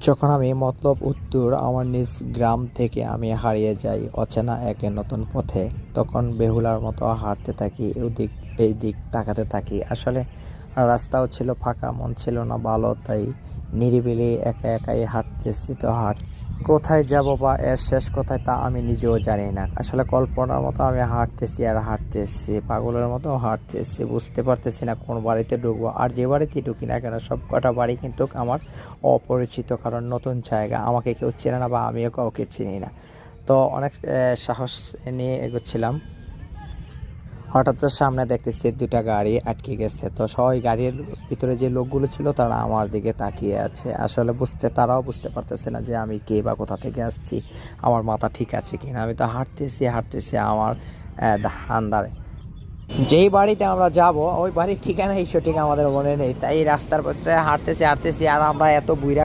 যখন আমি মতলব উত্তর আমার নিজ গ্রাম থেকে আমি হারিয়ে যাই অচেনা এক নতুন পথে, তখন বেহুলার মতো হাঁটতে থাকি, ওদিক এই দিক তাকাতে থাকি। আসলে রাস্তাও ছিল ফাঁকা, মন ছিল না ভালো, তাই নিরিবিলি একা একাই হাঁটতেছি। তো কোথায় যাব বা এর শেষ কোথায় তা আমি নিজেও জানি না। আসলে কল্পনার মতো আমি হাঁটতেছি আর হাঁটতেছি, পাগলের মতো হাঁটতেছি, বুঝতে পারতেছি না কোন বাড়িতে ঢুকবো। আর যে বাড়িতে ঢুকি না কেন, সব কটা বাড়ি কিন্তু আমার অপরিচিত, কারণ নতুন জায়গা, আমাকে কেউ চেনে না বা আমিও কাউকে চিনি না। তো অনেক সাহস নিয়ে এগোচ্ছিলাম। হঠাৎ তো সামনে দেখতেছি দুটা গাড়ি আটকে গেছে। তো সবাই গাড়ির ভিতরে যে লোকগুলো ছিল তারা আমার দিকে তাকিয়ে আছে। আসলে তারাও বুঝতে পারতেছে না যে আমি কে বা কোথা থেকে আসছি, আমার মাথা ঠিক আছে কিনা। আমি তো হাঁটতেছি হাঁটতেছি আমার ধান ধারে যেই বাড়িতে আমরা যাব, ওই বাড়ির ঠিকানা এই সঠিক আমাদের মনে নেই। তাই রাস্তার পথে হাঁটতেছি হাঁটতেছি আর আমরা এত বুইরা